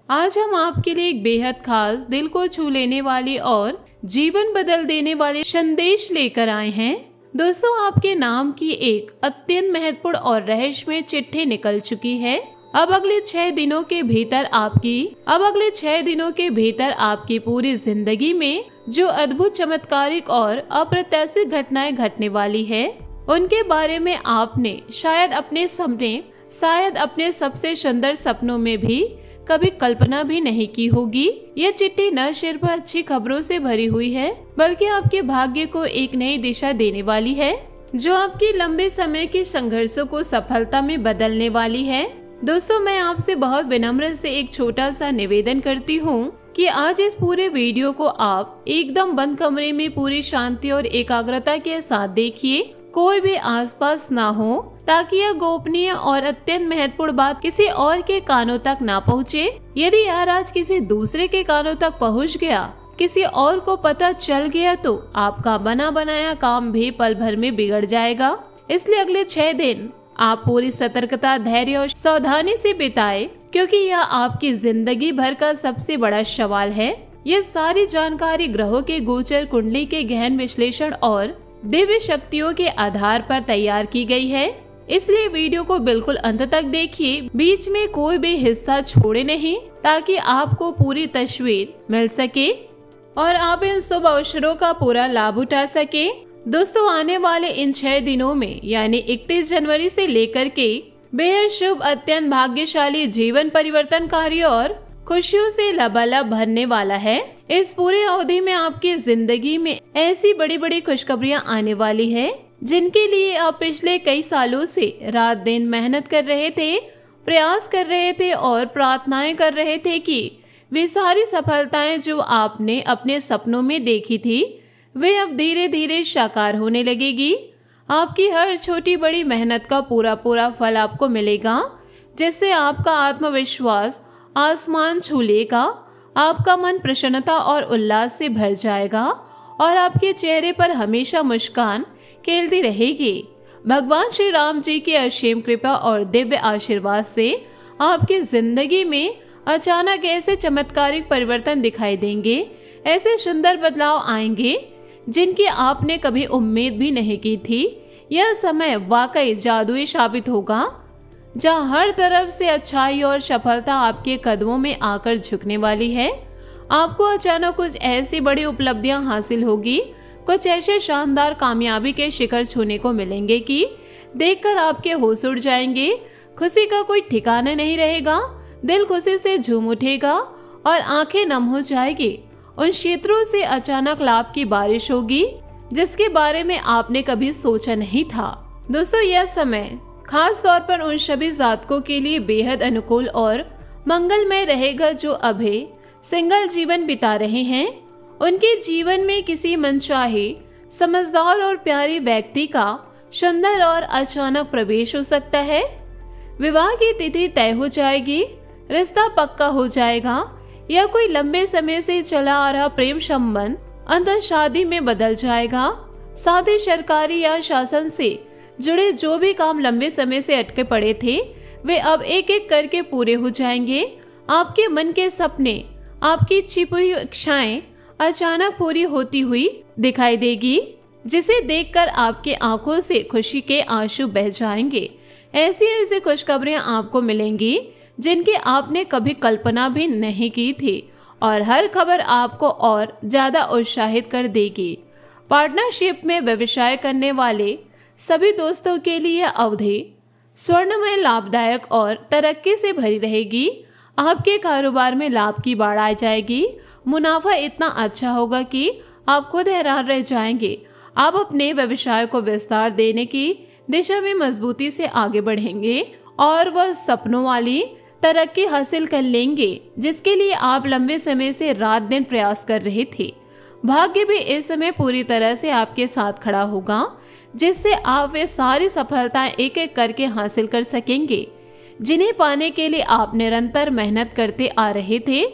आज हम आपके लिए एक बेहद खास, दिल को छू लेने वाली और जीवन बदल देने वाले संदेश लेकर आए हैं। दोस्तों, आपके नाम की एक अत्यंत महत्वपूर्ण और रहस्यमय चिट्ठी निकल चुकी है। अब अगले 6 दिनों के भीतर आपकी पूरी जिंदगी में जो अद्भुत, चमत्कारिक और अप्रत्याशित घटनाएं घटने वाली है, उनके बारे में आपने शायद अपने सबसे सुंदर सपनों में भी कभी कल्पना भी नहीं की होगी। यह चिट्ठी न सिर्फ अच्छी खबरों से भरी हुई है, बल्कि आपके भाग्य को एक नई दिशा देने वाली है, जो आपके लंबे समय के संघर्षों को सफलता में बदलने वाली है। दोस्तों, मैं आपसे बहुत विनम्र से एक छोटा सा निवेदन करती हूँ कि आज इस पूरे वीडियो को आप एकदम बंद कमरे में पूरी शांति और एकाग्रता के साथ देखिए। कोई भी आसपास ना हो, ताकि यह गोपनीय और अत्यंत महत्वपूर्ण बात किसी और के कानों तक ना पहुँचे। यदि यह राज किसी दूसरे के कानों तक पहुँच गया, किसी और को पता चल गया, तो आपका बना बनाया काम भी पल भर में बिगड़ जाएगा। इसलिए अगले 6 दिन आप पूरी सतर्कता, धैर्य और सावधानी से बिताए, क्योंकि यह आपकी जिंदगी भर का सबसे बड़ा सवाल है। यह सारी जानकारी ग्रहों के गोचर कुंडली के गहन विश्लेषण और दिव्य शक्तियों के आधार पर तैयार की गई है। इसलिए वीडियो को बिल्कुल अंत तक देखिए, बीच में कोई भी हिस्सा छोड़े नहीं, ताकि आपको पूरी तस्वीर मिल सके और आप इन शुभ अवसरों का पूरा लाभ उठा सके। दोस्तों, आने वाले इन 6 दिनों में यानी 31 जनवरी से लेकर के बेहद शुभ, अत्यंत भाग्यशाली, जीवन परिवर्तनकारी और खुशियों से लबालब भरने वाला है। इस पूरी अवधि में आपकी जिंदगी में ऐसी बड़ी बड़ी खुशखबरियां आने वाली है, जिनके लिए आप पिछले कई सालों से रात दिन मेहनत कर रहे थे, प्रयास कर रहे थे और प्रार्थनाएं कर रहे थे कि वे सारी सफलताएं जो आपने अपने सपनों में देखी थी, वे अब धीरे धीरे साकार होने लगेगी। आपकी हर छोटी बड़ी मेहनत का पूरा पूरा फल आपको मिलेगा, जिससे आपका आत्मविश्वास आसमान छू लेगा। आपका मन प्रसन्नता और उल्लास से भर जाएगा और आपके चेहरे पर हमेशा मुस्कान खेलती रहेगी। भगवान श्री राम जी की असीम कृपा और दिव्य आशीर्वाद से आपकी जिंदगी में अचानक ऐसे चमत्कारिक परिवर्तन दिखाई देंगे, ऐसे सुंदर बदलाव आएंगे जिनकी आपने कभी उम्मीद भी नहीं की थी। यह समय वाकई जादुई साबित होगा, जहां हर तरफ से अच्छाई और सफलता आपके कदमों में आकर झुकने वाली है। आपको अचानक कुछ ऐसी बड़ी उपलब्धियां हासिल होगी, कुछ ऐसे शानदार कामयाबी के शिखर छूने को मिलेंगे कि देखकर आपके होश उड़ जाएंगे। खुशी का कोई ठिकाना नहीं रहेगा, दिल खुशी से झूम उठेगा और आंखें नम हो जाएगी। उन क्षेत्रों से अचानक लाभ की बारिश होगी, जिसके बारे में आपने कभी सोचा नहीं था। दोस्तों, यह समय खास तौर पर उन सभी जातकों के लिए बेहद अनुकूल और मंगलमय रहेगा जो अभी सिंगल जीवन बिता रहे हैं। उनके जीवन में किसी मनचाहे, समझदार और प्यारे व्यक्ति का सुंदर और अचानक प्रवेश हो सकता है। विवाह की तिथि तय हो जाएगी, रिश्ता पक्का हो जाएगा, या कोई लंबे समय से चला आ रहा प्रेम संबंध अंतर शादी में बदल जाएगा। साथ ही सरकारी या शासन से जुड़े जो भी काम लंबे समय से अटके पड़े थे, वे अब एक एक करके पूरे हो जाएंगे। आपके मन के सपने, आपकी छिपी हुई इच्छाएं अचानक पूरी होती हुई दिखाई देगी, जिसे देखकर आपके आंखों से खुशी के आंसू बह जाएंगे। ऐसी ऐसी खुशखबरियां आपको मिलेंगी जिनकी आपने कभी कल्पना भी नहीं की थी, और हर खबर आपको और ज्यादा उत्साहित कर देगी। पार्टनरशिप में व्यवसाय करने वाले सभी दोस्तों के लिए अवधि स्वर्णमय, लाभदायक और तरक्की से भरी रहेगी। आपके कारोबार में लाभ की बाढ़ आ जाएगी। मुनाफा इतना अच्छा होगा कि आप खुद हैरान रह जाएंगे। आप अपने व्यवसाय को विस्तार देने की दिशा में मजबूती से आगे बढ़ेंगे और वह सपनों वाली तरक्की हासिल कर लेंगे, जिसके लिए आप लंबे समय से रात दिन प्रयास कर रहे थे। भाग्य भी इस समय पूरी तरह से आपके साथ खड़ा होगा, जिससे आप वे सारी सफलताएं एक एक करके हासिल कर सकेंगे, जिन्हें पाने के लिए आप निरंतर मेहनत करते आ रहे थे।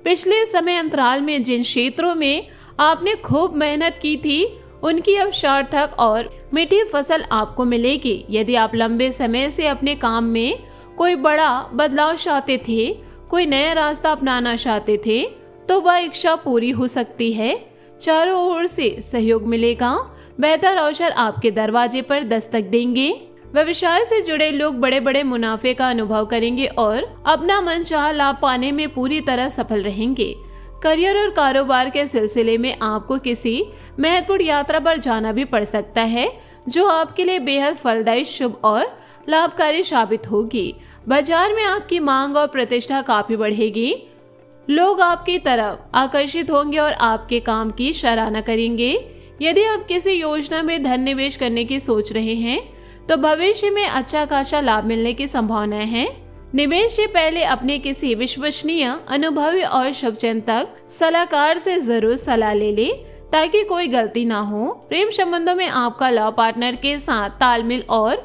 पिछले समय अंतराल में जिन क्षेत्रों में आपने खूब मेहनत की थी, उनकी अब सार्थक और मीठी फसल आपको मिलेगी। यदि आप लंबे समय से अपने काम में कोई बड़ा बदलाव चाहते थे, कोई नया रास्ता अपनाना चाहते थे तो वह इच्छा पूरी हो सकती है। चारों ओर से सहयोग मिलेगा। बेहतर अवसर आपके दरवाजे पर दस्तक देंगे। व्यवसाय से जुड़े लोग बड़े बड़े मुनाफे का अनुभव करेंगे और अपना मनचाहा लाभ पाने में पूरी तरह सफल रहेंगे। करियर और कारोबार के सिलसिले में आपको किसी महत्वपूर्ण यात्रा पर जाना भी पड़ सकता है, जो आपके लिए बेहद फलदायी, शुभ और लाभकारी साबित होगी। बाजार में आपकी मांग और प्रतिष्ठा काफी बढ़ेगी। लोग आपकी तरफ आकर्षित होंगे और आपके काम की सराहना करेंगे। यदि आप किसी योजना में धन निवेश करने की सोच रहे हैं तो भविष्य में अच्छा खासा लाभ मिलने की संभावनाएं हैं। निवेश से पहले अपने किसी विश्वसनीय, अनुभवी और शुभचिंतक सलाहकार से जरूर सलाह ले ले ताकि कोई गलती ना हो। प्रेम संबंधों में आपका लव पार्टनर के साथ तालमेल और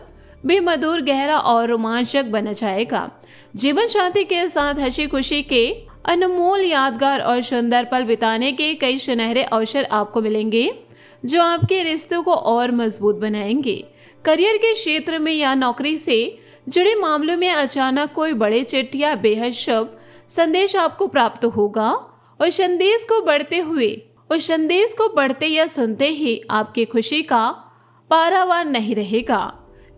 भी मधुर, गहरा और रोमांचक बना जाएगा। जीवन साथी के साथ हंसी खुशी के अनमोल यादगार और सुंदर पल बिताने के कई सुनहरे अवसर आपको मिलेंगे, जो आपके रिश्तों को और मजबूत बनाएंगे। करियर के क्षेत्र में या नौकरी से जुड़े मामलों में अचानक कोई बड़े चिट्ठी या बेहद शुभ संदेश आपको प्राप्त होगा। उस संदेश को पढ़ते या सुनते ही आपकी खुशी का पारावार नहीं रहेगा,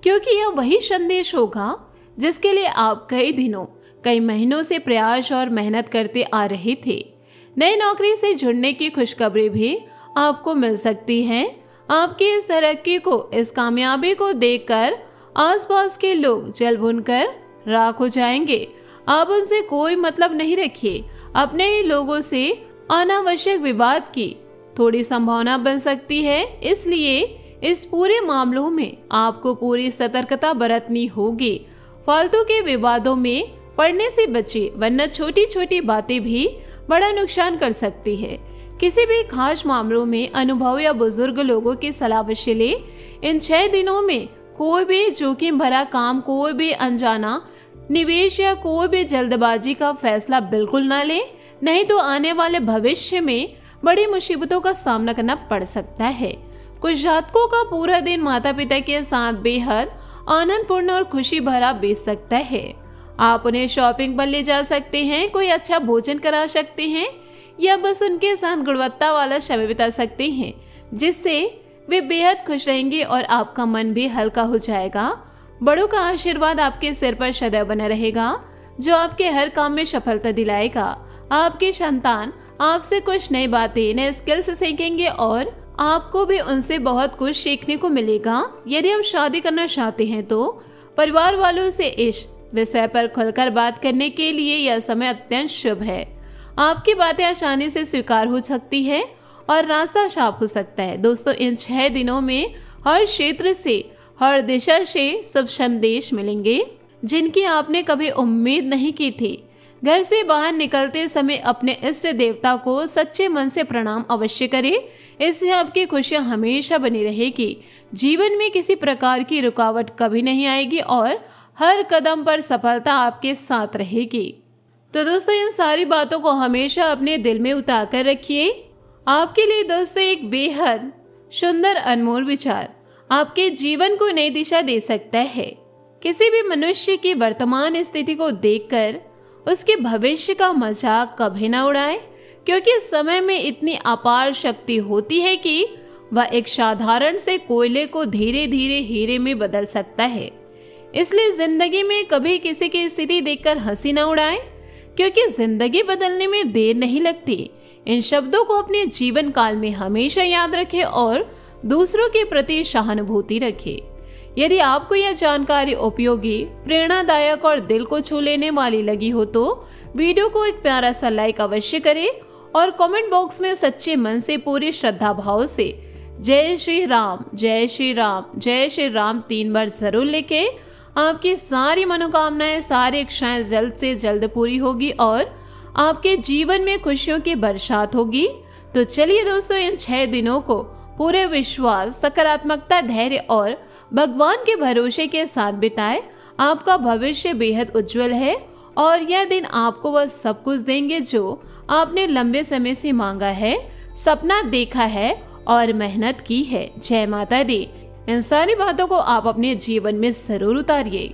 क्योंकि यह वही संदेश होगा जिसके लिए आप कई महीनों से प्रयास और मेहनत करते आ रहे थे। नई नौकरी से जुड़ने की खुशखबरी भी आपको मिल सकती है। आपकी इस तरक्की को, इस कामयाबी को देखकर आसपास के लोग जल भुनकर राख हो जाएंगे। आप उनसे कोई मतलब नहीं रखिए। अपने ही लोगों से अनावश्यक विवाद की थोड़ी संभावना बन सकती है, इसलिए इस पूरे मामलों में आपको पूरी सतर्कता बरतनी होगी। फालतू के विवादों में पड़ने से बचिए, वरना छोटी छोटी बातें भी बड़ा नुकसान कर सकती है। किसी भी खास मामलों में अनुभव या बुजुर्ग लोगों की सलाह अवश्य ले। इन 6 दिनों में कोई भी जोखिम भरा काम, कोई भी अनजाना निवेश या कोई भी जल्दबाजी का फैसला बिल्कुल ना ले, नहीं तो आने वाले भविष्य में बड़ी मुसीबतों का सामना करना पड़ सकता है। कुछ जातकों का पूरा दिन माता पिता के साथ बेहद आनंदपूर्ण और खुशी भरा बीत सकता है। आप उन्हें शॉपिंग पर ले जा सकते हैं, कोई अच्छा भोजन करा सकते हैं या बस उनके साथ गुणवत्ता वाला समय बिता सकते हैं, जिससे वे बेहद खुश रहेंगे और आपका मन भी हल्का हो जाएगा। बड़ों का आशीर्वाद आपके सिर पर सदैव बना रहेगा, जो आपके हर काम में सफलता दिलाएगा। आपकी संतान आपसे कुछ नई बातें, नए स्किल्स सीखेंगे और आपको भी उनसे बहुत कुछ सीखने को मिलेगा। यदि आप शादी करना चाहते हैं तो परिवार वालों से इस विषय पर खुलकर बात करने के लिए यह समय अत्यंत शुभ है। आपकी बातें आसानी से स्वीकार हो सकती है और रास्ता साफ हो सकता है। दोस्तों, इन 6 दिनों में हर क्षेत्र से, हर दिशा से शुभ संदेश मिलेंगे, जिनकी आपने कभी उम्मीद नहीं की थी। घर से बाहर निकलते समय अपने इष्ट देवता को सच्चे मन से प्रणाम अवश्य करें। इससे आपकी खुशियां हमेशा बनी रहेगी। जीवन में किसी प्रकार की रुकावट कभी नहीं आएगी और हर कदम पर सफलता आपके साथ रहेगी। तो दोस्तों, इन सारी बातों को हमेशा अपने दिल में उतार कर रखिए। आपके लिए दोस्तों एक बेहद सुंदर अनमोल विचार आपके जीवन को नई दिशा दे सकता है। किसी भी मनुष्य की वर्तमान स्थिति को देखकर उसके भविष्य का मजाक कभी ना उड़ाए, क्योंकि समय में इतनी अपार शक्ति होती है कि वह एक साधारण से कोयले को धीरे धीरे हीरे में बदल सकता है। इसलिए जिंदगी में कभी किसी की स्थिति देखकर हंसी ना उड़ाए, क्योंकि जिंदगी बदलने में देर नहीं लगती। इन शब्दों को अपने जीवन काल में हमेशा याद रखें और दूसरों के प्रति सहानुभूति रखें। यदि आपको यह जानकारी उपयोगी, प्रेरणादायक और दिल को छू लेने वाली लगी हो तो वीडियो को एक प्यारा सा लाइक अवश्य करें और कमेंट बॉक्स में सच्चे मन से पूरी श्रद्धा भाव से जय श्री राम, जय श्री राम, जय श्री राम 3 बार जरूर लिखें। आपकी सारी मनोकामनाएं, सारी इच्छाएं जल्द से जल्द पूरी होगी और आपके जीवन में खुशियों की बरसात होगी। तो चलिए दोस्तों, इन 6 दिनों को पूरे विश्वास, सकारात्मकता, धैर्य और भगवान के भरोसे के साथ बिताएं। आपका भविष्य बेहद उज्जवल है और यह दिन आपको वह सब कुछ देंगे जो आपने लंबे समय से मांगा है, सपना देखा है और मेहनत की है। जय माता दी। इन सारी बातों को आप अपने जीवन में जरूर उतारिए।